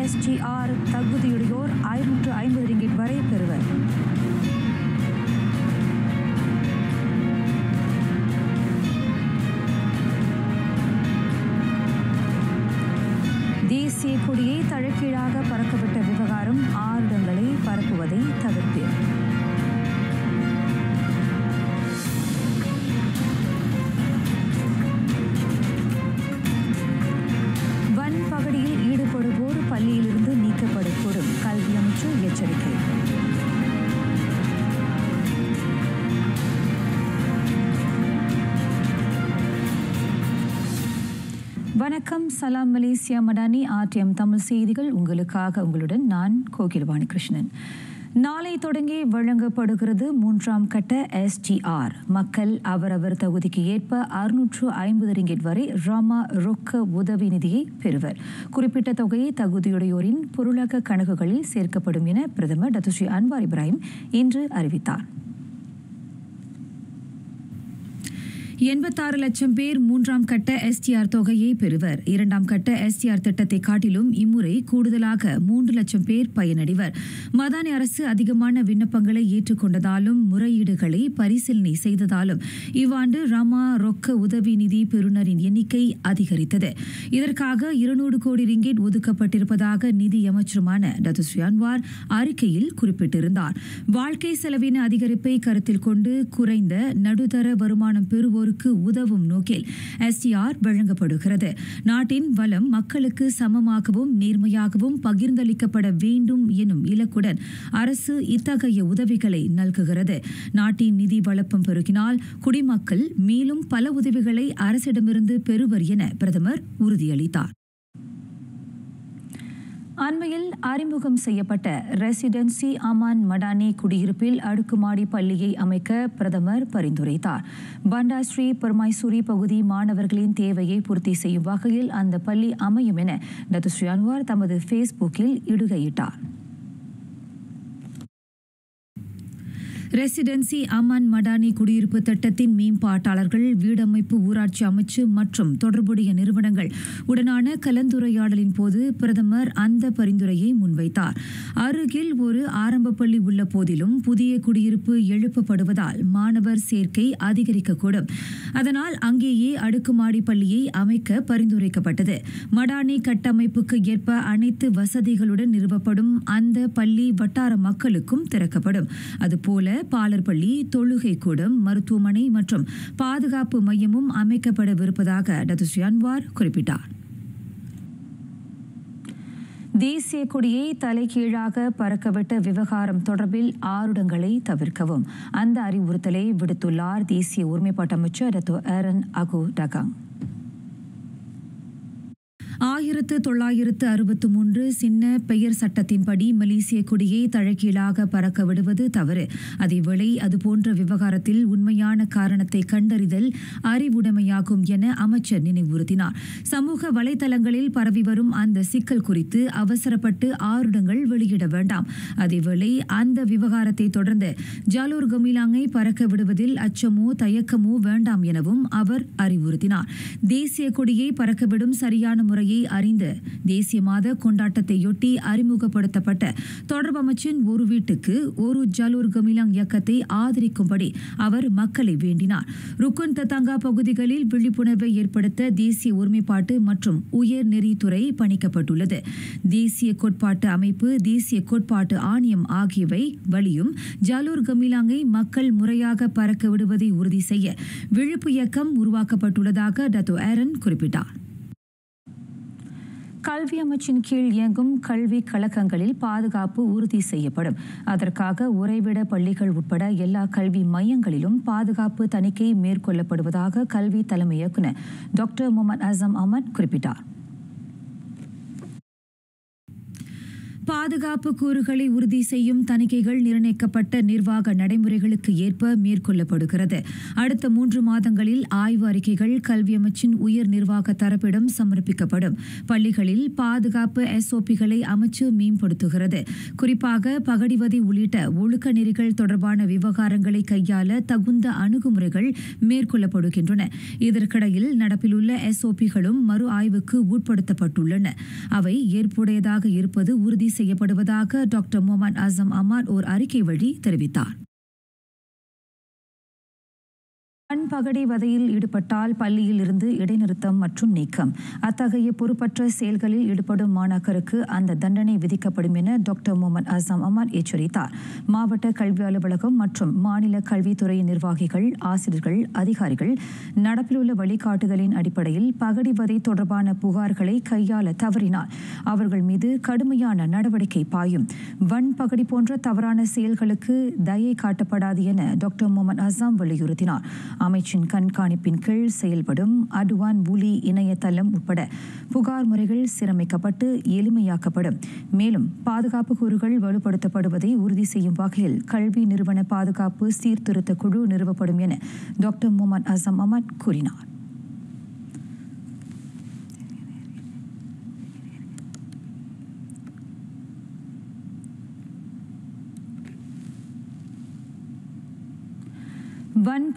SGR தகுதியுடையோர் 550 ringgit வரை பெறுவர். தேசிய கொடியை தழக்கீழாக பறக்கவிட்ட விவகாரம் 6 இடங்களை பரப்புவதை தவிர்ப்பேன். வன்பகடியில் ஈடுபடுவோர் பள்ளியிலிருந்து நீக்கப்படக்கூடும். கல்வி அமைச்சர் எச்சரிக்கை. வணக்கம். சலாம் மலேசியா மடானி RTM தமிழ் செய்திகள் உங்களுக்காக. உங்களுடன் நான் கோகிலவாணி கிருஷ்ணன். நாளை தொடங்கி வழங்கப்படுகிறது 3ஆம் கட்ட SGR. மக்கள் அவரவர் தகுதிக்கு ஏற்ப 650 ரிங்கிட் வரை ராமா ரொக்க உதவி நிதியை பெறுவர். குறிப்பிட்ட தொகை தகுதியுடையோரின் பொருளாக கணக்குகளில் சேர்க்கப்படும் என பிரதமர் டத்துஸ்ரீ அன்வார் இப்ராஹிம் இன்று அறிவித்தார். 86 லட்சம் பேர் 3ஆம் கட்ட SGR தொகையை பெறுவர். 2ஆம் கட்ட SGR திட்டத்தை காட்டிலும் இம்முறை கூடுதலாக 3 லட்சம் பேர் பயனடைவர். மடானி அரசு அதிகமான விண்ணப்பங்களை ஏற்றுக்கொண்டதாலும் முறையீடுகளை பரிசீலனை செய்ததாலும் இவ்வாண்டு ராமா ரொக்க உதவி நிதி பெறுநரின் எண்ணிக்கை அதிகரித்தது. இதற்காக 200 கோடி ரிங்கிட் ஒதுக்கப்பட்டிருப்பதாக நிதி அமைச்சருமான டத்துஸ்ரீ அன்வார் அறிக்கையில் குறிப்பிட்டிருந்தார். வாழ்க்கை செலவின அதிகரிப்பை கருத்தில் கொண்டு குறைந்த நடுத்தர வருமானம் பெறுவோர் உதவும் நோக்கில் SGR வழங்கப்படுகிறது. நாட்டின் வளம் மக்களுக்கு சமமாகவும் நேர்மையாகவும் பகிர்ந்தளிக்கப்பட வேண்டும் எனும் இலக்குடன் அரசு இத்தகைய உதவிகளை நல்குகிறது. நாட்டின் நிதி வளப்பம் பெருகினால் குடிமக்கள் மேலும் பல உதவிகளை அரசிடமிருந்து பெறுவர் என பிரதமர் உறுதியளித்தார். அண்மையில் அறிமுகம் செய்யப்பட்ட ரெசிடென்சி அமான் மடானி குடியிருப்பில் அடுக்குமாடி பள்ளியை அமைக்க பிரதமர் பரிந்துரைத்தார். பண்டார் ஸ்ரீ பெருமாய்சூரி பகுதி மாணவர்களின் தேவையை பூர்த்தி செய்யும் வகையில் அந்த பள்ளி அமையும் என டத்துஸ்ரீ அன்வார் தமது ஃபேஸ்புக்கில் இடுகையிட்டார். ரெசிடென்சி அமான் மடானி குடியிருப்பு திட்டத்தின் மேம்பாட்டாளர்கள், வீடமைப்பு, ஊராட்சி அமைச்சு மற்றும் தொடர்புடைய நிறுவனங்கள் உடனான கலந்துரையாடலின் போது பிரதமர் அந்த பரிந்துரையை முன்வைத்தார். அருகில் ஒரு ஆரம்ப பள்ளி உள்ள போதிலும் புதிய குடியிருப்பு எழுப்பப்படுவதால் மாணவர் சேர்க்கை அதிகரிக்கக்கூடும். அதனால் அங்கேயே அடுக்குமாடி பள்ளியை அமைக்க பரிந்துரைக்கப்பட்டது. மடானி கட்டமைப்புக்கு ஏற்ப அனைத்து வசதிகளுடன் நிறுவப்படும் அந்த பள்ளி வட்டார மக்களுக்கும் திறக்கப்படும். அதுபோல பாலர்பள்ளி, தொழுகை கூடம், மருத்துவமனை மற்றும் பாதுகாப்பு மையமும் அமைக்கப்படவிருப்பதாக டத்துஸ்ரீ அன்வார் குறிப்பிட்டார். தேசிய கொடியை தலைகீழாக பறக்கவிட்ட விவகாரம் தொடர்பில் 6 இடங்களை தவிர்க்கவும் அந்த அறிவுறுத்தலை விடுத்துள்ளார் தேசிய ஒருமைப்பாட்டு அமைச்சர் டத்தோ ஏரன் அகு டகாங். 1963 சின்ன பெயர் சட்டத்தின்படி மலேசிய கொடியை தழக்கீழாக பறக்க விடுவது தவறு. அதேவேளை அதுபோன்ற விவகாரத்தில் உண்மையான காரணத்தை கண்டறிதல் அறிவுடைமையாகும் என அமைச்சர் நினைவுறுத்தினார். சமூக வலைதளங்களில் பரவி வரும் அந்த சிக்கல் குறித்து அவசரப்பட்டு 6 இடங்கள் வெளியிட வேண்டாம். அதேவேளை அந்த விவகாரத்தை தொடர்ந்து ஜாலூர் கமிலாங்கை பறக்க விடுவதில் அச்சமோ தயக்கமோ வேண்டாம் எனவும் அவர் அறிவுறுத்தினார். தேசிய கொடியை பறக்கவிடும் சரியான முறை அறிந்து தேசிய மாத கொண்டாட்டத்தையொட்டி அறிமுகப்படுத்தப்பட்ட தொடர்பு அமைச்சின் ஒரு வீட்டுக்கு ஒரு ஜாலூர் கமிலாங் இயக்கத்தை ஆதரிக்கும்படி அவர் மக்களை வேண்டினார். ருக்குன் தத்தாங்கா பகுதிகளில் விழிப்புணர்வை ஏற்படுத்த தேசிய ஒருமைப்பாட்டு மற்றும் உயர் நெறித்துறை பணிக்கப்பட்டுள்ளது. தேசிய கோட்பாட்டு அமைப்பு, தேசிய கோட்பாட்டு ஆணையம் ஆகியவை வழியும் ஜாலூர் கமிலாங்கை மக்கள் முறையாக பறக்க விடுவதை உறுதி செய்ய விழிப்பு இயக்கம் உருவாக்கப்பட்டுள்ளதாக டத்தோ ஏரன் குறிப்பிட்டார். கல்வி அமைச்சின் கீழ் இயங்கும் கல்வி கழகங்களில் பாதுகாப்பு உறுதி செய்யப்படும். அதற்காக உறைவிட பள்ளிகள் உட்பட எல்லா கல்வி மையங்களிலும் பாதுகாப்பு தணிக்கை மேற்கொள்ளப்படுவதாக கல்வி தலைமை இயக்குநர் டாக்டர் முகமது அசம் அஹமத் குறிப்பிட்டார். பாதுகாப்பு கூறுகளை உறுதி செய்யும் தணிக்கைகள் நிர்ணயிக்கப்பட்ட நிர்வாக நடைமுறைகளுக்கு ஏற்ப மேற்கொள்ளப்படுகிறது. அடுத்த 3 மாதங்களில் ஆய்வு அறிக்கைகள் கல்வி அமைச்சின் உயர் நிர்வாக தரப்பிடம் சமர்ப்பிக்கப்படும். பள்ளிகளில் பாதுகாப்பு SOPகளை அமைச்சு மேம்படுத்துகிறது. குறிப்பாக பகடிவதை உள்ளிட்ட ஒழுக்க நெறிகள் தொடர்பான விவகாரங்களை கையாள தகுந்த அணுகுமுறைகள் மேற்கொள்ளப்படுகின்றன. இதற்கிடையில் நடப்பில் உள்ள SOPகளும் மறு ஆய்வுக்கு உட்படுத்தப்பட்டுள்ளன. அவை ஏற்புடையதாக இருப்பது உறுதி செய்யப்படுவதாக டாக்டர் முகமது அசம் அமாட் ஓர் அறிக்கை வழி தெரிவித்தார். பகடை வதையில் ஈடுபட்டால் பள்ளியில் இருந்து இடைநிறுத்தம் மற்றும் நீக்கம். அத்தகைய பொறுப்பற்ற செயல்களில் ஈடுபடும் மாணாக்கருக்கு அந்த தண்டனை விதிக்கப்படும் என டாக்டர் முகமது அசம் அமாட் எச்சரித்தார். மாவட்ட கல்வி அலுவலகம் மற்றும் மாநில கல்வித்துறையின் நிர்வாகிகள், ஆசிரியர்கள், அதிகாரிகள் நடப்பில் உள்ள வழிகாட்டுதலின் அடிப்படையில் பகடிவதை தொடர்பான புகார்களை கையாள தவறினால் அவர்கள் மீது கடுமையான நடவடிக்கை பாயும். பகடி போன்ற தவறான செயல்களுக்கு தயை காட்டப்படாது என டாக்டர் முகமது அசாம் வலியுறுத்தினார். அமைச்சின் கண்காணிப்பின் கீழ் செயல்படும் அடுவான் புலி இணையதளம் உட்பட புகார் முறைகள் சீரமைக்கப்பட்டு எளிமையாக்கப்படும். மேலும் பாதுகாப்பு கூறுகள் வலுப்படுத்தப்படுவதை உறுதி செய்யும் வகையில் கல்வி நிறுவன பாதுகாப்பு சீர்திருத்த குழு நிறுவப்படும் என டாக்டர் முகமது அசம் அமாட் கூறினார்.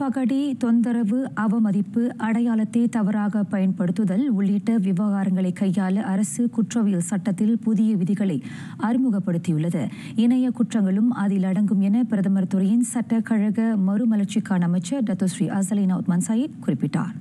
பகடி, தொந்தரவு, அவமதிப்பு, அடையாளத்தை தவறாக பயன்படுத்துதல் உள்ளிட்ட விவகாரங்களை கையாள அரசு குற்றவியல் சட்டத்தில் புதிய விதிகளை அறிமுகப்படுத்தியுள்ளது. இணைய குற்றங்களும் அதில் அடங்கும் என பிரதமர் துறையின் சட்ட கழக மறுமலர்ச்சிக்கான அமைச்சர் டத்தோஸ்ரீ அசலினா உத்மன் சயீத் குறிப்பிட்டார்.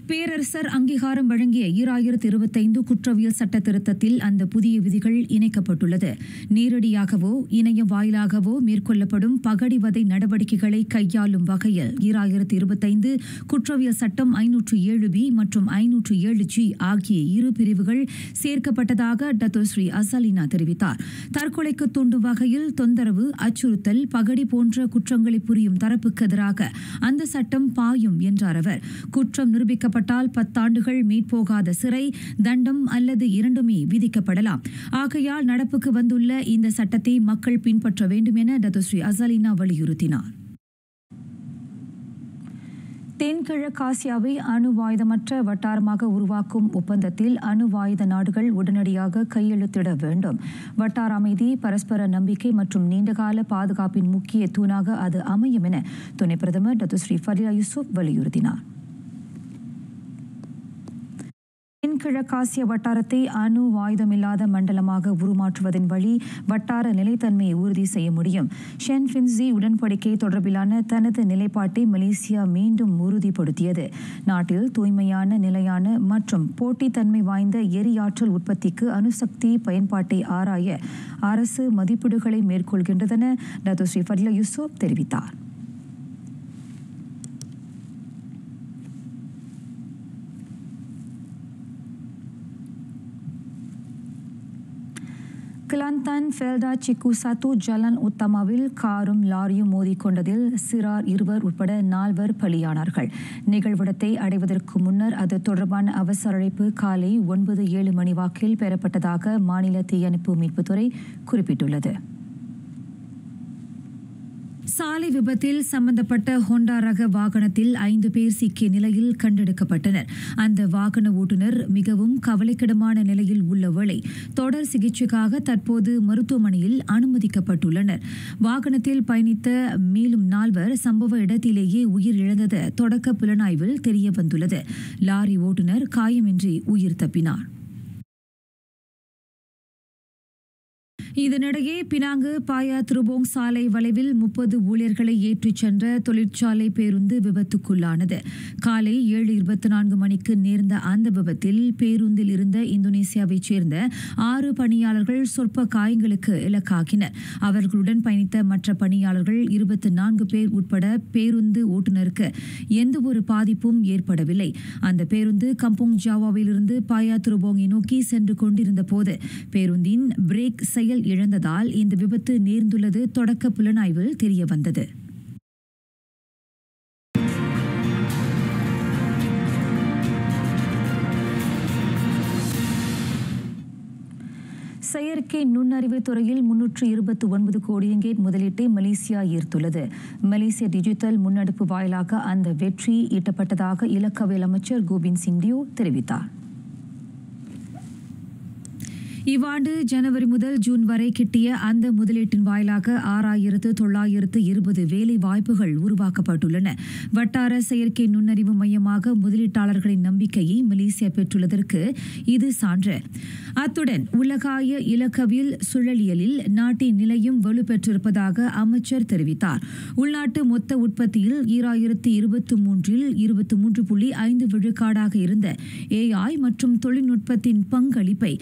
பேரரசர் அங்கீகாரம் வழங்கிய 2025 குற்றவியல் சட்ட திருத்தத்தில் அந்த புதிய விதிகள் இணைக்கப்பட்டுள்ளது. நேரடியாகவோ இணையம் வாயிலாகவோ மேற்கொள்ளப்படும் பகடிவதை நடவடிக்கைகளை கையாளும் வகையில் 2025 குற்றவியல் சட்டம் 507B மற்றும் 507G ஆகிய 2 பிரிவுகள் சேர்க்கப்பட்டதாக டத்தோஸ்ரீ அசலினா தெரிவித்தார். தற்கொலைக்கு தூண்டும் வகையில் தொந்தரவு, அச்சுறுத்தல், பகடி போன்ற குற்றங்களை புரியும் தரப்புக்கு எதிராக அந்த சட்டம் பாயும் என்றார் அவர். குற்றம் நிரூபிக்க 10 ஆண்டுகள் மீட்போகாத சிறை தண்டம் அல்லது இரண்டுமே விதிக்கப்படலாம். ஆகையால் நடப்புக்கு வந்துள்ள இந்த சட்டத்தை மக்கள் பின்பற்ற வேண்டும் என டத்தோஸ்ரீ அசலினா வலியுறுத்தினார். தென்கிழக்காசியாவை அணுவாயுதமற்ற வட்டாரமாக உருவாக்கும் ஒப்பந்தத்தில் அணுவாயுத நாடுகள் உடனடியாக கையெழுத்திட வேண்டும். வட்டார அமைதி, பரஸ்பர நம்பிக்கை மற்றும் நீண்டகால பாதுகாப்பின் முக்கிய தூணாக அது அமையும் என துணை பிரதமர் டத்தோஸ்ரீ ஃபரியா யூசுப் வலியுறுத்தினார். தென்கிழக்காசிய வட்டாரத்தை அணு ஆயுதமில்லாத மண்டலமாக உருமாற்றுவதன் வழி வட்டார நிலைத்தன்மையை உறுதி செய்ய முடியும். ஷென்ஃபின்சி உடன்படிக்கை தொடர்பிலான தனது நிலைப்பாட்டை மலேசியா மீண்டும் உறுதிப்படுத்தியது. நாட்டில் தூய்மையான, நிலையான மற்றும் போட்டித்தன்மை வாய்ந்த எரியாற்றல் உற்பத்திக்கு அணுசக்தி பயன்பாட்டை ஆராய அரசு மதிப்பீடுகளை மேற்கொள்கின்றதென டத்தோஸ்ரீ ஃபரியா யூசுப் தெரிவித்தார். Kelantan Felda Ciku 1 ஜலன் உத்தமாவில் காரும் லாரியும் மோதிக்கொண்டதில் சிறார் 2 உட்பட 4 பலியானார்கள். நிகழ்விடத்தை அடைவதற்கு முன்னர் அது தொடர்பான அவசர அழைப்பு காலை 9:07 மணி வாக்கில் பெறப்பட்டதாக மாநில தீயணைப்பு மீட்புத்துறை குறிப்பிட்டுள்ளது. சாலை விபத்தில் சம்பந்தப்பட்ட ஹோண்டா ரக வாகனத்தில் 5 பேர் சிக்கிய நிலையில் கண்டெடுக்கப்பட்டனர். அந்த வாகன ஓட்டுநர் மிகவும் கவலைக்கிடமான நிலையில் உள்ள வேளை தொடர் சிகிச்சைக்காக தற்போது மருத்துவமனையில் அனுமதிக்கப்பட்டுள்ளனர். வாகனத்தில் பயணித்த மேலும் 4 சம்பவ இடத்திலேயே உயிரிழந்தது தொடக்க புலனாய்வில் தெரியவந்துள்ளது. லாரி ஓட்டுநர் காயமின்றி உயிர் தப்பினார். இதனிடையே பினாங்கு பாயா திருபோங் சாலை வளைவில் 30 ஊழியர்களை ஏற்றிச் சென்ற தொழிற்சாலை பேருந்து விபத்துக்குள்ளானது. காலை 7:24 மணிக்கு நேர்ந்த அந்த விபத்தில் பேருந்தில் இருந்த இந்தோனேசியாவைச் சேர்ந்த 6 பணியாளர்கள் சொற்ப காயங்களுக்கு இலக்காகினர். அவர்களுடன் பயணித்த மற்ற பணியாளர்கள் 24 பேர் உட்பட பேருந்து ஓட்டுநருக்கு எந்தவொரு பாதிப்பும் ஏற்படவில்லை. அந்த பேருந்து கம்போங் ஜாவாவிலிருந்து பாயா திருபோங்கை நோக்கி சென்று கொண்டிருந்த போது பேருந்தின் பிரேக் செயல் இழந்ததால் இந்த விபத்து நேர்ந்துள்ளது தொடக்க புலனாய்வில் தெரியவந்தது. செயற்கை நுண்ணறிவு துறையில் 329 கோடி ரிங்கேட் முதலீட்டை மலேசியா ஈர்த்துள்ளது. மலேசிய டிஜிட்டல் முன்னெடுப்பு வாயிலாக அந்த வெற்றி ஈட்டப்பட்டதாக இலக்கவியல் அமைச்சர் கோபிந்த் சிங் டியோ தெரிவித்தார். இவ்வாண்டு ஜனவரி முதல் ஜூன் வரை கிட்டிய அந்த முதலீட்டின் வாயிலாக 6,920 வேலை வாய்ப்புகள் உருவாக்கப்பட்டுள்ளன. வட்டார செயற்கை நுண்ணறிவு மையமாக முதலீட்டாளர்களின் நம்பிக்கையை மலேசியா பெற்றுள்ளதற்கு இது சான்று. அத்துடன் உலகாய இலக்கவியல் சுழலியலில் நாட்டின் நிலையும் வலுப்பெற்றிருப்பதாக அமைச்சர் தெரிவித்தார். உள்நாட்டு மொத்த உற்பத்தியில் 2023 23.5 விழுக்காடாக இருந்த AI மற்றும் தொழில்நுட்பத்தின் பங்களிப்பை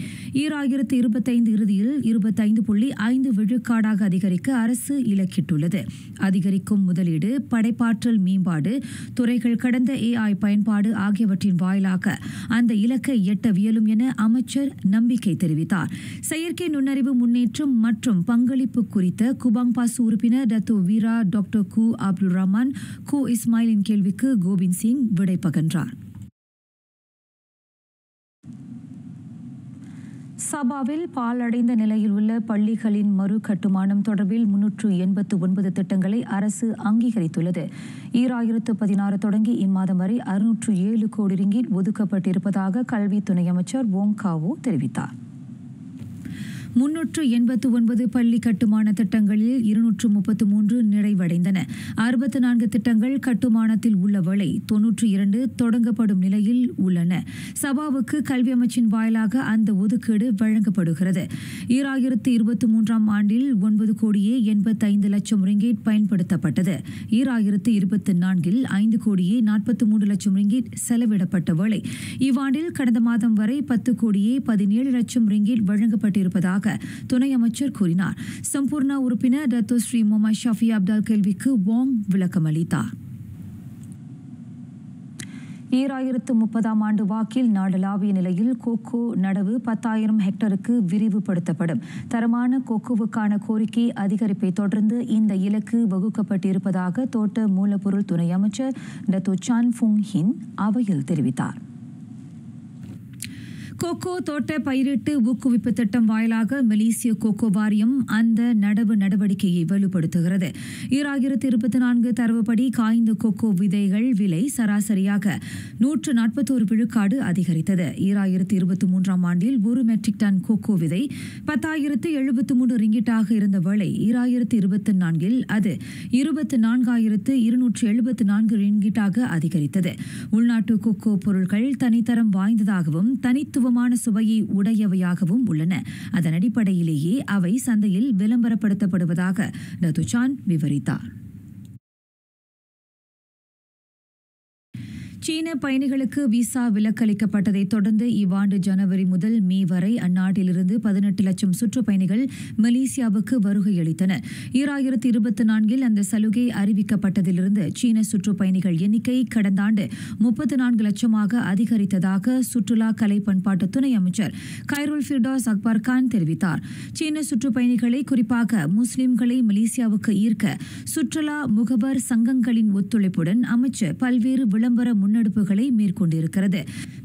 2025 இறுதியில் 25.5 விழுக்காடாக அதிகரிக்க அரசு இலக்கிட்டுள்ளது. அதிகரிக்கும் முதலீடு, படைப்பாற்றல் மேம்பாடு, துறைகள் கடந்த AI பயன்பாடு ஆகியவற்றின் வாயிலாக அந்த இலக்கை எட்டவியலும் என அமைச்சர் நம்பிக்கை தெரிவித்தார். செயற்கை நுண்ணறிவு முன்னேற்றம் மற்றும் பங்களிப்பு குறித்த குபாங் பாசு உறுப்பினர் டத்தோ வீரா டாக்டர் கு அப்துல் ரஹ்மான் கு இஸ்மாயிலின் கேள்விக்கு கோபிந்த் சிங் விடை பகன்றார். சபாவில் பாழடைந்த நிலையில் உள்ள பள்ளிகளின் மறு கட்டுமானம் தொடர்பில் 389 திட்டங்களை அரசு அங்கீகரித்துள்ளது. 2016 தொடங்கி இம்மாதம் வரை 607 கோடி ரிங்கீட் ஒதுக்கப்பட்டிருப்பதாக கல்வி துணை அமைச்சர் வோங் காவோ தெரிவித்தார். 389 பள்ளி கட்டுமான திட்டங்களில் 233 நிறைவடைந்தன. 64 திட்டங்கள் கட்டுமானத்தில் உள்ள வேளை 92 தொடங்கப்படும் நிலையில் உள்ளன. சபாவுக்கு கல்வி அமைச்சின் வாயிலாக அந்த ஒதுக்கீடு வழங்கப்படுகிறது. 2023 ஆண்டில் 9 கோடியே 85 லட்சம் ரிங்கேட் பயன்படுத்தப்பட்டது. 2024 5 கோடியே 43 லட்சம் ரிங்கேட் செலவிடப்பட்ட வேளை இவ்வாண்டில் கடந்த மாதம் வரை 10 கோடியே 17 லட்சம் ரிங்கேட் வழங்கப்பட்டிருப்பதாக துணை அமைச்சர் கூறினார். சம்பூர்ண உறுப்பினர் டத்தோ ஸ்ரீ முகமது ஷாஃபி அப்தால் கேள்விக்கு வாங் விளக்கமளித்தார். 2030 ஆண்டு வாக்கில் நாடளாவிய நிலையில் கோகோ நடவு 10,000 ஹெக்டருக்கு விரிவுபடுத்தப்படும். தரமான கோகோவுக்கான கோரிக்கை அதிகரிப்பை தொடர்ந்து இந்த இலக்கு வகுக்கப்பட்டிருப்பதாக தோட்ட மூலப்பொருள் துணை அமைச்சர் டத்தோ சான் ஃபுங் ஹின் அவையில் தெரிவித்தார். கோகோ தோட்ட பயிரிட்டு ஊக்குவிப்பு திட்டம் வாயிலாக மலேசிய கோகோ வாரியம் அந்த நடவு நடவடிக்கையை வலுப்படுத்துகிறது. 2024 தரவுப்படி காய்ந்த கோகோ விதைகள் விலை சராசரியாக 141 விழுக்காடு அதிகரித்தது. 2023 ஆண்டில் 1 மெட்ரிக் டன் கோகோ விதை 10,073 ரிங்கிட்டாக இருந்த வேளை 2024 அது 24,274 ரிங்கிட்டாக அதிகரித்தது. உள்நாட்டு கோகோ பொருட்கள் தனித்தரம் வாய்ந்ததாகவும் தனித்துவமான சுவையை உடையவையாகவும் உள்ளன. அதன் அடிப்படையிலேயே அவை சந்தையில் விளம்பரப்படுத்தப்படுவதாக டத்தோ சான் விவரித்தார். சீன பயணிகளுக்கு விசா விலக்களிக்கப்பட்டதை தொடர்ந்து இவ்வாண்டு ஜனவரி முதல் மே வரை அந்நாட்டிலிருந்து 18 லட்சம் சுற்றுப்பயணிகள் மலேசியாவுக்கு வருகையளித்தனர். 2024 அந்த சலுகை அறிவிக்கப்பட்டதிலிருந்து சீன சுற்றுப்பயணிகள் எண்ணிக்கை கடந்த ஆண்டு 34 லட்சமாக அதிகரித்ததாக சுற்றுலா கலை பண்பாட்டு துணை அமைச்சர் கைருல் ஃபிர்டோஸ் அக்பர் கான் தெரிவித்தார். சீன சுற்றுப்பயணிகளை குறிப்பாக முஸ்லிம்களை மலேசியாவுக்கு ஈர்க்க சுற்றுலா முகவர் சங்கங்களின் ஒத்துழைப்புடன் அமைச்சர் பல்வேறு விளம்பர முன்னெடுப்புகளை மேற்கொண்டிருக்கிறது.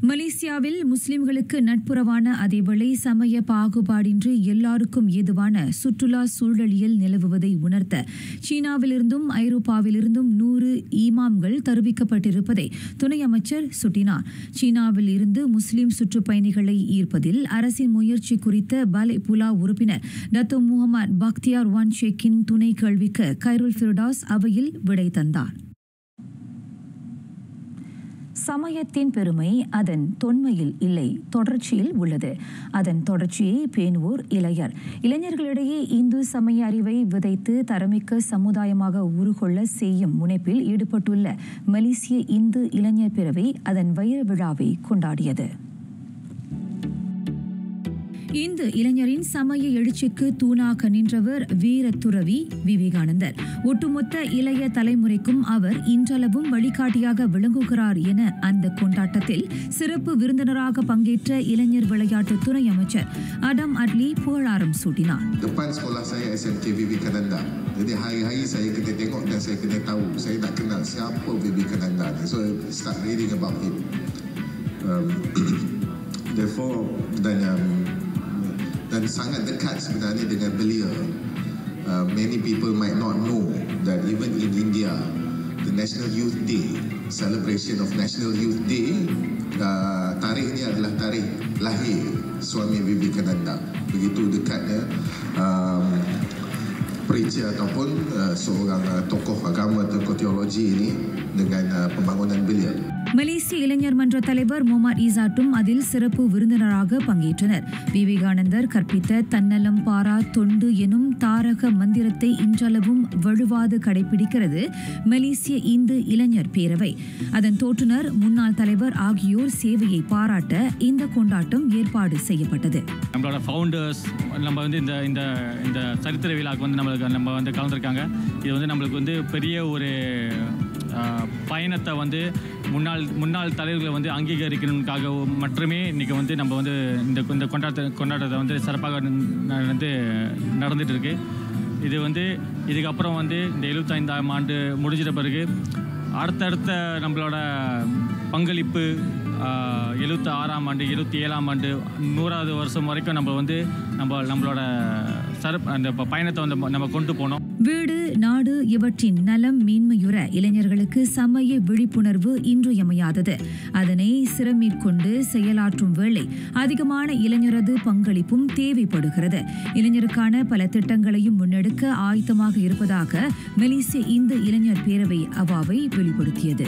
மலேசியாவில் முஸ்லிம்களுக்கு நட்புறவான அதேவேளை சமய பாகுபாடின்றி எல்லாருக்கும் ஏதுவான சுற்றுலா சூழலியல் நிலவுவதை உணர்த்த சீனாவிலிருந்தும் ஐரோப்பாவிலிருந்தும் 100 இமாம்கள் தருவிக்கப்பட்டிருப்பதை துணை அமைச்சர் சுட்டினார். சீனாவில் இருந்து முஸ்லிம் சுற்றுப்பயணிகளை ஈர்ப்பதில் அரசின் முயற்சி குறித்த பலே புலா உறுப்பினர் டத்தோ முகமது பக்தியார் வான் ஷேக்கின் துணை கேள்விக்கு கைருல் ஃபிர்டோஸ் அவையில் விடை தந்தார். சமயத்தின் பெருமை அதன் தொன்மையில் இல்லை, தொடர்ச்சியில் உள்ளது. அதன் தொடர்ச்சியை பேணுவோர் இளையர். இளைஞர்களிடையே இந்து சமய அறிவை விதைத்து தரமிக்க சமுதாயமாக உருகொள்ள செய்யும் முனைப்பில் ஈடுபட்டுள்ள மலேசிய இந்து இளைஞர் பேரவை அதன் வைர விழாவை கொண்டாடியது. இந்து இளைஞரின் சமய எழுச்சிக்கு தூணாக நின்றவர் வீர துறவி விவேகானந்தர். ஒட்டுமொத்த இளைய தலைமுறைக்கும் அவர் இன்றளவும் வழிகாட்டியாக விளங்குகிறார் என அந்த கொண்டாட்டத்தில் சிறப்பு விருந்தினராக பங்கேற்ற இளைஞர் விளையாட்டு துறை அமைச்சர் அடம் அட்லி புகழாரம் சூட்டினார். Depan sekolah saya SMK Vivekananda. Jadi hari-hari saya kena tengok dan saya kena tahu. Saya nak kenal siapa Vivekananda ni. So I start reading about him. Therefore, dan dan sangat dekat sebenarnya dengan belia. Many people might not know that even in India, the National Youth Day, celebration of National Youth Day, tarikh ni adalah tarikh lahir suami Vivekananda. Begitu dekatnya preacher ataupun seorang tokoh agama, tokoh teologi ini dengan pembangunan belia. மலேசிய இளைஞர் மன்ற தலைவர் முகமது ஈசாட்டும் அதில் சிறப்பு விருந்தினராக பங்கேற்றனர். விவேகானந்தர் கற்பித்த தன்னலம் பாரா தொண்டு எனும் தாரக மந்திரத்தை இன்றளவும் வலுவாது கடைபிடிக்கிறது மலேசிய இந்து இளைஞர் பேரவை. அதன் தோற்றுனர், முன்னாள் தலைவர் ஆகியோர் சேவையை பாராட்ட இந்த கொண்டாட்டம் ஏற்பாடு செய்யப்பட்டது. நம்மளோட ஃபவுண்டர்ஸ் நம்ம இந்த சரித்திர விழாவுக்கு நம்ம கலந்துருக்காங்க. இது நம்மளுக்கு பெரிய ஒரு பயணத்தை முன்னாள் தலைவர்களை அங்கீகரிக்கணுக்காக மட்டுமே இன்றைக்கி நம்ம இந்த கொண்டாட்டத்தை சிறப்பாக நடந்துட்டு இருக்கு. இதுக்கப்புறம் இந்த 75ஆம் ஆண்டு முடிஞ்சிட்ட பிறகு அடுத்தடுத்த நம்மளோட பங்களிப்பு 76ஆம் ஆண்டு 77ஆம் ஆண்டு 100வது வருஷம் வரைக்கும் நம்மளோட அந்த பயணத்தை நம்ம கொண்டு போனோம். வீடு நாடு இவற்றின் நலம் மேன்மையுற இளைஞர்களுக்கு சமய விழிப்புணர்வு இன்றியமையாதது. அதனை சிறமேற்கொண்டு செயலாற்றும் வேளை அதிகமான இளைஞரது பங்களிப்பும் தேவைப்படுகிறது. இளைஞருக்கான பல திட்டங்களையும் முன்னெடுக்க ஆயத்தமாக இருப்பதாக மலேசிய இந்து இளைஞர் பேரவை அவாவை வெளிப்படுத்தியது.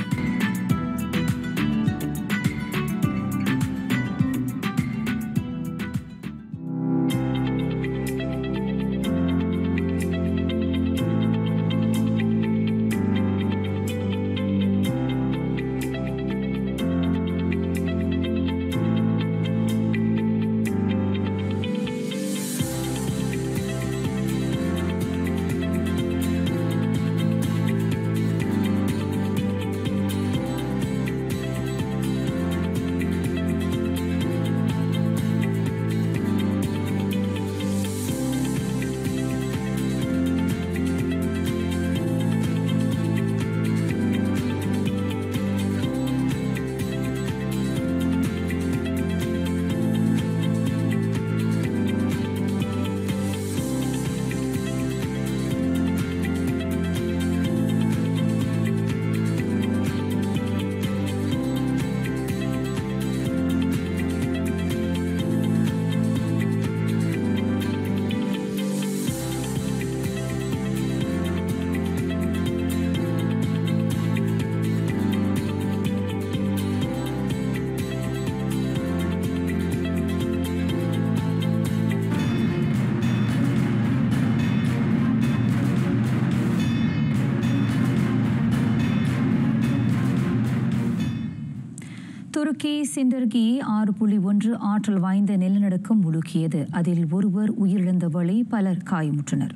துருக்கி சிண்டர்கி 6.1 ஆற்றல் வாய்ந்த நிலநடுக்கம் உலுக்கியது. அதில் ஒருவர் உயிரிழந்த வேளை பலர் காயமுற்றனர்.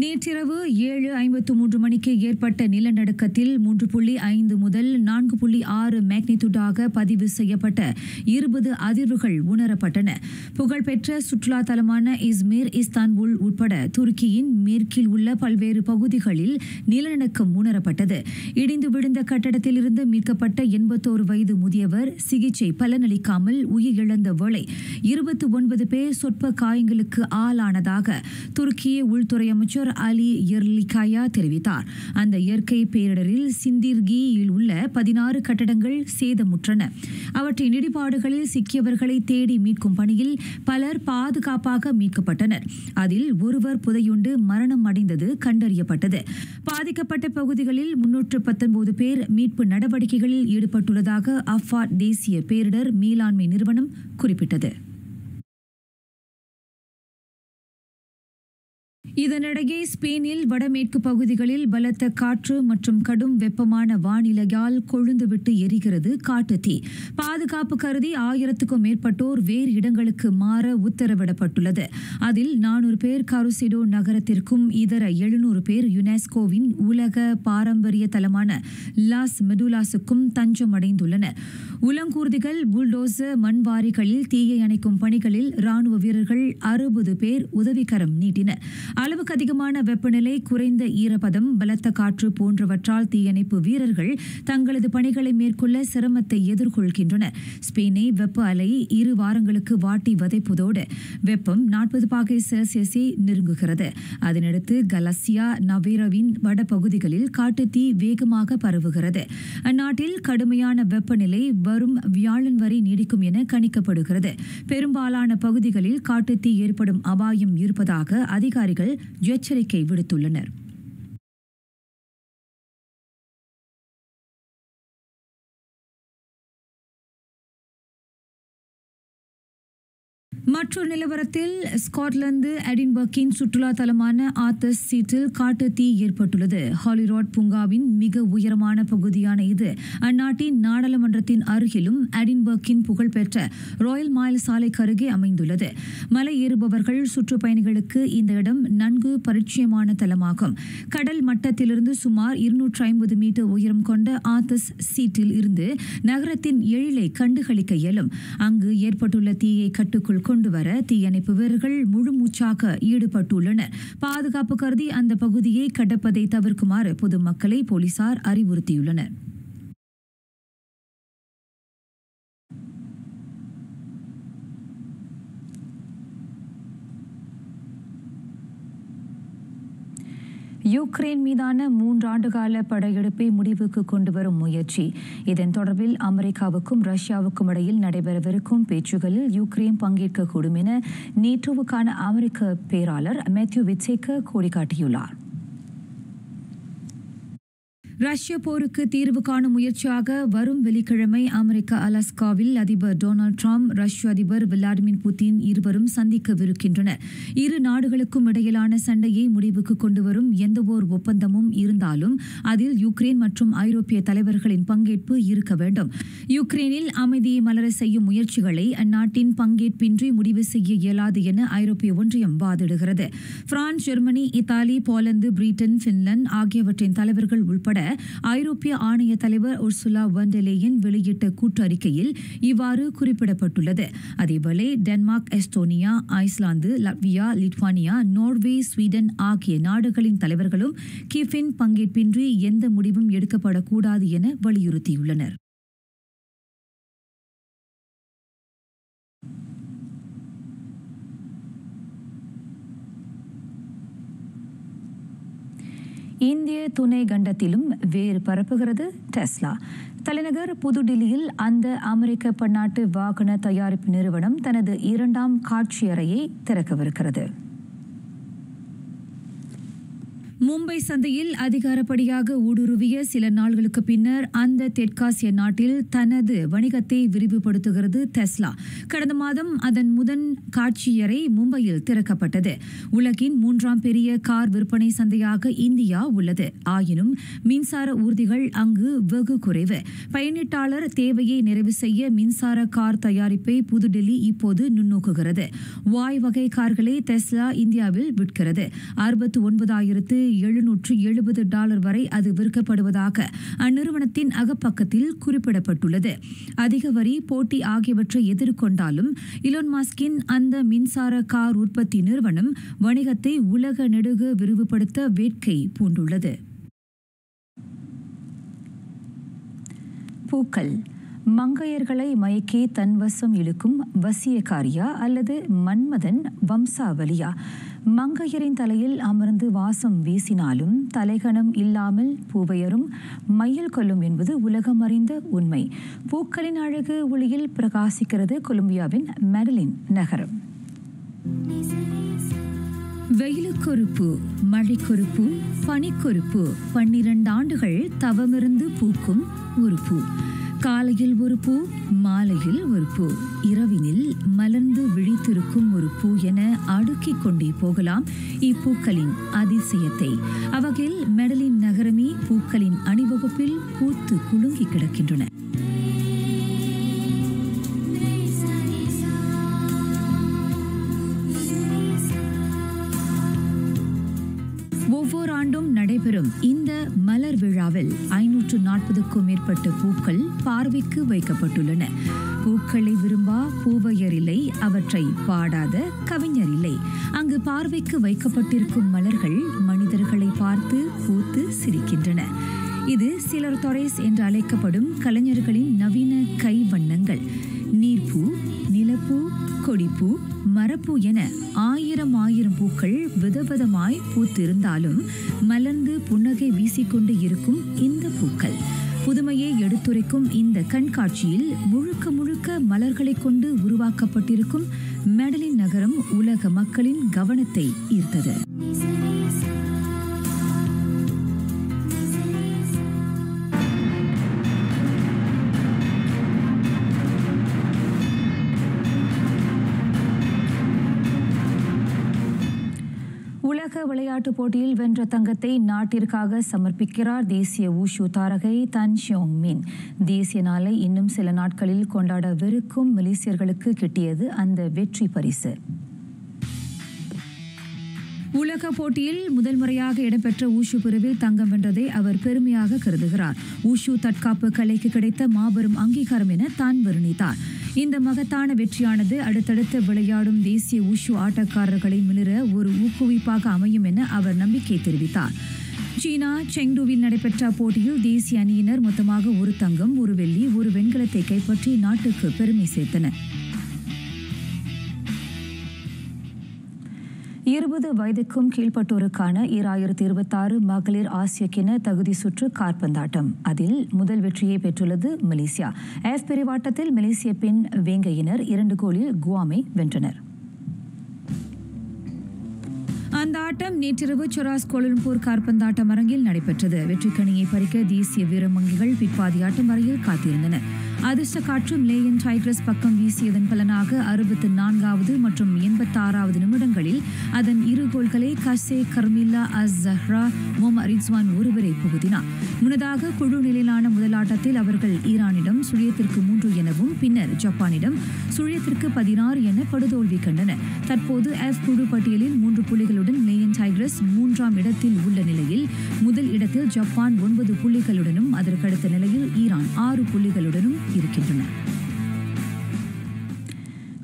நேற்றிரவு 7:53 மணிக்கு ஏற்பட்ட நிலநடுக்கத்தில் 3.5 முதல் 4.6 மேக்னிடியூடாக பதிவு செய்யப்பட்ட 20 அதிர்வுகள் உணரப்பட்டன. புகழ்பெற்ற சுற்றுலா தலமான இஸ்மீர், இஸ்தான்புல் உட்பட துருக்கியின் மேற்கில் உள்ள பல்வேறு பகுதிகளில் நிலநடுக்கம் உணரப்பட்டது. இடிந்து விழுந்த கட்டடத்தில் இருந்து மீட்கப்பட்ட 81 வயது முதியவர் சிகிச்சை பலனளிக்காமல் உயிரிழந்த வேளை 29 பேர் சொற்ப காயங்களுக்கு ஆளானதாக துருக்கிய உள்துறை அமைச்சர் அலி எர்லிகாயா தெரிவித்தார். அந்த இயற்கை பேரிடரில் சிந்திர்கியில் உள்ள 16 கட்டடங்கள் சேதமுற்றன. அவற்றின் இடிபாடுகளில் சிக்கியவர்களை தேடி மீட்கும் பணியில் பலர் பாதுகாப்பாக மீட்கப்பட்டனர். அதில் ஒருவர் புதையுண்டு மரணம் அடைந்தது கண்டறியப்பட்டது. பாதிக்கப்பட்ட பகுதிகளில் 319 பேர் மீட்பு நடவடிக்கைகளில் ஈடுபட்டுள்ளதாக அஃபாட் தேசிய பேரிடர் மேலாண்மை நிறுவனம் குறிப்பிட்டது. இதனிடையே ஸ்பெயினில் வடமேற்கு பகுதிகளில் பலத்த காற்று மற்றும் கடும் வெப்பமான வானிலையால் கொழுந்துவிட்டு எரிகிறது காட்டுத்தீ. பாதுகாப்பு கருதி 1000க்கும் மேற்பட்டோர் வேறு இடங்களுக்கு மாற உத்தரவிடப்பட்டுள்ளது. அதில் 400 பேர் கருசிடோ நகரத்திற்கும் இதர 700 பேர் யுனெஸ்கோவின் உலக பாரம்பரிய தலமான லாஸ் மெடுலாஸுக்கும் தஞ்சம் அடைந்துள்ளனர். உலங்கூர்திகள், புல்டோசர், மண்வாரிகளில் தீயை அணைக்கும் பணிகளில் ராணுவ வீரர்கள் 60 பேர் உதவிக்கரம் நீட்டினர். அளவுக்கு அதிகமான வெப்பநிலை, குறைந்த ஈரப்பதம், பலத்த காற்று போன்றவற்றால் தீயணைப்பு வீரர்கள் தங்களது பணிகளை மேற்கொள்ள சிரமத்தை எதிர்கொள்கின்றனர். ஸ்பெயினை வெப்ப அலை 2 வாரங்களுக்கு வாட்டி வதைப்பதோடு வெப்பம் 40°C நெருங்குகிறது. அதனடுத்து கலசியா நவேராவின் வடபகுதிகளில் காட்டுத்தீ வேகமாக பரவுகிறது. அந்நாட்டில் கடுமையான வெப்பநிலை வரும் வியாழன் வரை நீடிக்கும் என கணிக்கப்படுகிறது. பெரும்பாலான பகுதிகளில் காட்டுத்தீ ஏற்படும் அபாயம் இருப்பதாக அதிகாரிகள் எச்சரிக்கை விடுத்துள்ளனர். மற்றொரு நிலவரத்தில் ஸ்காட்லாந்து எடின்பர்கின் சுற்றுலா தலமான ஆத்தர்ஸ் சீட்டில் காட்டுத்தீ ஏற்பட்டுள்ளது. ஹாலிராட் பூங்காவின் மிக உயரமான பகுதியான இது அந்நாட்டின் நாடாளுமன்றத்தின் அருகிலும் எடின்பர்கின் புகழ்பெற்ற ராயல் மைல் சாலைக்கு அருகே அமைந்துள்ளது. மலை ஏறுபவர்கள் சுற்றுப்பயணிகளுக்கு இந்த இடம் நன்கு பரிச்சயமான தலமாகும். கடல் மட்டத்திலிருந்து சுமார் 250 மீட்டர் உயரம் கொண்ட ஆத்தர்ஸ் சீட்டில் இருந்து நகரத்தின் எழிலை கண்டுகளிக்க இயலும். அங்கு ஏற்பட்டுள்ள தீயை கட்டுக்குள் கொண்டு வர தீயணைப்பு வீரர்கள் முழு மூச்சாக ஈடுபட்டுள்ளனர். பாதுகாப்பு கருதி அந்த பகுதியை கடப்பதை தவிர்க்குமாறு பொதுமக்களை போலீசார் அறிவுறுத்தியுள்ளனர். யுக்ரைன் மீதான 3 ஆண்டுகால படையெடுப்பை முடிவுக்கு கொண்டுவரும் முயற்சி. இதன் தொடர்பில் அமெரிக்காவுக்கும் ரஷ்யாவுக்கும் இடையில் நடைபெறவிருக்கும் பேச்சுகளில் யுக்ரைன் பங்கேற்கக்கூடும் என நேட்டோவுக்கான அமெரிக்க பேராளர் மேத்யூ விட்சேக்கர் கோடிக்காட்டியுள்ளார். ரஷ்ய போருக்கு தீர்வு காணும் முயற்சியாக வரும் வெள்ளிக்கிழமை அமெரிக்க அலாஸ்காவில் அதிபர் டொனால்டு டிரம்ப், ரஷ்ய அதிபர் விளாடிமிர் புட்டின் இருவரும் சந்திக்கவிருக்கின்றனர். 2 நாடுகளுக்கும் இடையிலான சண்டையை முடிவுக்கு கொண்டுவரும் எந்தவோர் ஒப்பந்தமும் இருந்தாலும் அதில் யுக்ரைன் மற்றும் ஐரோப்பிய தலைவர்களின் பங்கேற்பு இருக்க வேண்டும். யுக்ரைனில் அமைதியை மலர செய்யும் முயற்சிகளை அந்நாட்டின் பங்கேற்பின்றி முடிவு செய்ய இயலாது என ஐரோப்பிய ஒன்றியம் வாதிடுகிறது. France, Germany, Italy, Poland, Britain, Finland ஆகியவற்றின் தலைவர்கள் உட்பட ஐரோப்பிய ஆணைய தலைவர் உர்சுலா வான் டெர் லேயன் வெளியிட்ட கூட்டறிக்கையில் இவ்வாறு குறிப்பிடப்பட்டுள்ளது. அதேவேளை Denmark, Estonia, Iceland, Latvia, லித்வானியா, Norway, Sweden ஆகிய நாடுகளின் தலைவர்களும் கீஃபின் பங்கேற்பின்றி எந்த முடிவும் எடுக்கப்படக்கூடாது என வலியுறுத்தியுள்ளனர். இந்திய துணை கண்டத்திலும் வேறு பரப்புகிறது டெஸ்லா. தலைநகர் புதுடில்லியில் அந்த அமெரிக்க பன்னாட்டு வாகன தயாரிப்பு நிறுவனம் தனது 2ஆம் காட்சியறையை திறக்கவிருக்கிறது. மும்பை சந்தையில் அதிகாரப்படியாக ஊடுருவிய சில நாள்களுக்கு பின்னர் அந்த தெற்காசிய நாட்டில் தனது வணிகத்தை விரிவுபடுத்துகிறது டெஸ்லா. கடந்த மாதம் அதன் முதல் காட்சியறை மும்பையில் திறக்கப்பட்டது. உலகின் 3ஆம் பெரிய கார் விற்பனை சந்தையாக இந்தியா உள்ளது. ஆயினும் மின்சார ஊர்திகள் அங்கு வெகு குறைவு. பயணீட்டாளர் தேவையை நிறைவு செய்ய மின்சார கார் தயாரிப்பை புதுடில்லி இப்போது நுண்ணோக்குகிறது. வாய் வகை கார்களை டெஸ்லா இந்தியாவில் விற்கிறது. $69,770 வரை அது விற்கப்படுவதாக அந்நிறுவனத்தின் அகப்பக்கத்தில் குறிப்பிடப்பட்டுள்ளது. அதிக வரி, போட்டி ஆகியவற்றை எதிர்கொண்டாலும் இலான் மஸ்கின் அந்த மின்சார கார் உற்பத்தி நிறுவனம் வணிகத்தை உலக நெடுக விரிவுபடுத்த வேட்கை பூண்டுள்ளது. பூக்கள் மங்கையர்களை மயக்கி தன்வசம் இழுக்கும் வசியக்காரியா அல்லது மன்மதன் வம்சாவளியா? மங்கையரின் தலையில் அமர்ந்து வாசம் வீசினாலும் தலைகணம் இல்லாமல் பூவையரும் மையல் கொள்ளும் என்பது உலகம் அறிந்த உண்மை. பூக்களின் அழகு ஒளியில் பிரகாசிக்கிறது கொலம்பியாவின் மெடலின் நகரம். வெயிலுக்கொரு பூ, மழைக்கொரு பூ, பனிக்கொரு பூ, 12 ஆண்டுகள் தவமிருந்து பூக்கும் ஒரு பூ. காலையில் ஒரு பூ, மாலையில் ஒரு பூ, இரவினில் மலர்ந்து விழித்திருக்கும் ஒரு பூ என அடுக்கிக் கொண்டே போகலாம் இப்பூக்களின் அதிசயத்தை. அவ்வகையில் மெடலின் நகரமே பூக்களின் அணிவகுப்பில் பூத்து குலுங்கி கிடக்கின்றன. ஒவ்வொரு ஆண்டும் நடைபெறும் இந்த மலர் விழாவில் 540க்கும் மேற்பட்ட பூக்கள் பார்வைக்கு வைக்கப்பட்டுள்ளன. பூக்களை விரும்பா பூவையர் இல்லை, அவற்றை பாடாத கவிஞர் இல்லை. அங்கு பார்வைக்கு வைக்கப்பட்டிருக்கும் மலர்கள் மனிதர்களை பார்த்து பூத்து சிரிக்கின்றன. இது சிலர் தொரேஸ் என்று அழைக்கப்படும் கலைஞர்களின் நவீன கைவண்ணங்கள். நீர்ப்பூ, நிலப்பூ, கொடிப்பூ, மரப்பூ என ஆயிரம் பூக்கள் விதவிதமாய் பூத்திருந்தாலும் மலர்ந்து புன்னகை வீசிக்கொண்டு இருக்கும் இந்த பூக்கள் புதுமையை எடுத்துரைக்கும் இந்த கண்காட்சியில் முழுக்க மலர்களை கொண்டு உருவாக்கப்பட்டிருக்கும் மெடலின் நகரம் உலக மக்களின் கவனத்தை ஈர்த்தது. உலக விளையாட்டுப் போட்டியில் வென்ற தங்கத்தை நாட்டிற்காக சமர்ப்பிக்கிறார் தேசிய ஊஷு தாரகை தன் ஷியோங் மின். தேசிய நாளை இன்னும் சில நாட்களில் கொண்டாடவிருக்கும் மலேசியர்களுக்கு கிட்டியது அந்த வெற்றி பரிசு. உலக போட்டியில் முதல் முறையாக இடம்பெற்ற ஊஷு பிரிவில் தங்கம் வென்றதை அவர் பெருமையாக கருதுகிறார். ஊஷு தற்காப்பு கலைக்கு கிடைத்த மாபெரும் அங்கீகாரம் என தான் வர்ணித்தார். இந்த மகத்தான வெற்றியானது அடுத்தடுத்து விளையாடும் தேசிய ஊஷு ஆட்டக்காரர்களை மிளிர ஒரு ஊக்குவிப்பாக அமையும் என அவர் நம்பிக்கை தெரிவித்தார். சீனா செங்டுவில் நடைபெற்ற போட்டியில் தேசிய அணியினர் மொத்தமாக 1 தங்கம், 1 வெள்ளி, 1 வெண்கலத்தை கைப்பற்றி நாட்டுக்கு பெருமை சேர்த்தனர். 20 வயதுக்கும் கீழ்ப்பட்டோருக்கான 2026 மகளிர் ஆசிய கிண தகுதி சுற்று காற்பந்தாட்டம். அதில் முதல் வெற்றியை பெற்றுள்ளது மலேசியா. F பிரிவாட்டத்தில் மலேசிய பெண் வேங்கையினர் 2 கோலில் குவாமை வென்றனர். அந்த ஆட்டம் நேற்றிரவு சொராஸ் கோலம்பூர் காற்பந்தாட்டம் அரங்கில் நடைபெற்றது. வெற்றிக்கணியை பறிக்க தேசிய வீரமங்கிகள் பிற்பாதி ஆட்டம் வரையில் காத்திருந்தனர். அதிர்ஷ்ட காற்று லேயன் டைகர்ஸ் பக்கம் வீசியதன் பலனாக 64வது மற்றும் 86வது நிமிடங்களில் அதன் 2 கோல்களை கசே கர்மில்லா அஸ்-ஜஹ்ரா ரிஸ்வான் ஒருவரை புகுத்தினார். முன்னதாக குழு நிலையிலான முதல் ஆட்டத்தில் அவர்கள் ஈரானிடம் 0-3 எனவும் பின்னர் ஜப்பானிடம் 0-16 என படுதோல்வி கண்டனர். தற்போது F குழு பட்டியலில் 3 புள்ளிகளுடன் லேயன் டைகர்ஸ் 3ஆம் இடத்தில் உள்ள நிலையில் முதல் இடத்தில் ஜப்பான் 9 புள்ளிகளுடனும் அதற்கடுத்த நிலையில் ஈரான் 6 புள்ளிகளுடனும் இருக்கின்றன.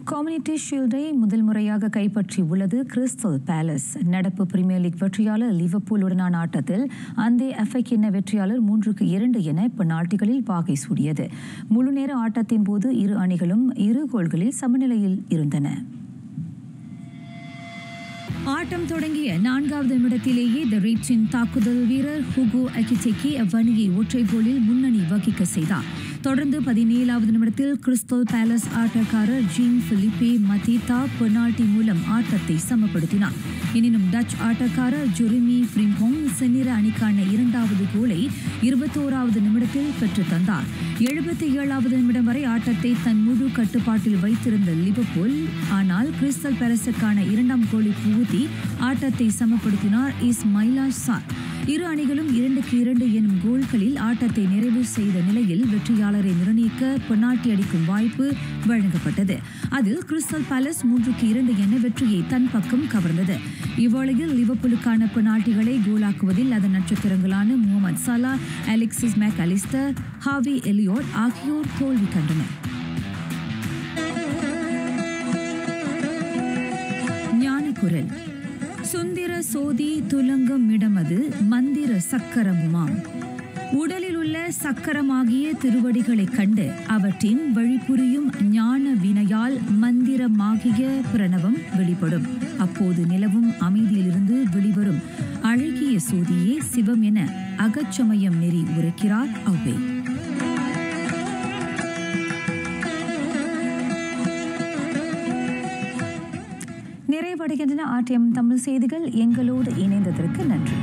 கம்யூனிட்டி ஷீல்டை முதல் முறையாக கைப்பற்றி உள்ளது கிறிஸ்டல் பேலஸ். நடப்பு பிரீமியர் லீக் வெற்றியாளர் லிவர்பூலுடனான ஆட்டத்தில் அந்த FA கிண்ண வெற்றியாளர் 3-2 என பெனால்டிகளில் வாகை சூடியது. முழுநேர ஆட்டத்தின் போது இரு அணிகளும் 2 கோல்களில் சமநிலையில் இருந்தன. ஆட்டம் தொடங்கிய 4வது நிமிடத்திலேயே தி ரெட்ஸின் தாக்குதல் வீரர் ஹுகோ எகிடெக்கி அவ்வணியை ஒற்றை கோலில் முன்னணி வகிக்க செய்தார். தொடர்ந்து 17வது நிமிடத்தில் கிறிஸ்டல் பேலஸ் ஆட்டக்காரர் ஜீன் பிலிப்பே மதீதா பெனால்டி மூலம் ஆட்டத்தை சமப்படுத்தினார். எனினும் டச் ஆட்டக்காரர் ஜெரிமி ஃப்ரிம்போங் செந்நிற அணிக்கான 2வது கோலை 21வது நிமிடத்தில் பெற்றுத் தந்தார். 77வது நிமிடம் வரை ஆட்டத்தை தன் முழு கட்டுப்பாட்டில் வைத்திருந்த லிவர்பூல் ஆனால் கிறிஸ்டல் பேலஸுக்கான 2ஆம் கோலை புகுத்தி ஆட்டத்தை சமப்படுத்தினார் இஸ்மாயிலா சார். இரு அணிகளும் 2-2 எனும் கோல்களில் ஆட்டத்தை நிறைவு செய்த நிலையில் வெற்றியாளரை நிர்ணயிக்க பெனால்டி அடிக்கும் வாய்ப்பு வழங்கப்பட்டது. அதில் கிறிஸ்டல் பேலஸ் 3-2 என வெற்றியை தன் பக்கம் கவர்ந்தது. இவ்வேளையில் லிவர்பூலுக்கான பெனால்டிகளை கோலாக்குவதில் அதன் நட்சத்திரங்களான முகமது சலா, அலெக்சிஸ் மேக் அலிஸ்டர், ஹாவி எலியோட் ஆகியோர் தோல்வி கண்டனர். ஞானக்குரல். சுந்திர சோதி துலங்கம் இடமது மந்திர சக்கரமுமாம். உடலில் உள்ள சக்கரமாகிய திருவடிகளைக் கண்டு அவற்றின் வழிபுரியும் ஞான வினையால் மந்திரமாகிய பிரணவம் வெளிப்படும். அப்போது நிலவும் அமைதியிலிருந்து வெளிவரும் அழகிய சோதியே சிவம் என அகச்சமயம் நெறி உரைக்கிறார் ஔவை. நிறைவடைகின்றன RTM தமிழ் செய்திகள். எங்களோடு இணைந்ததற்கு நன்றி.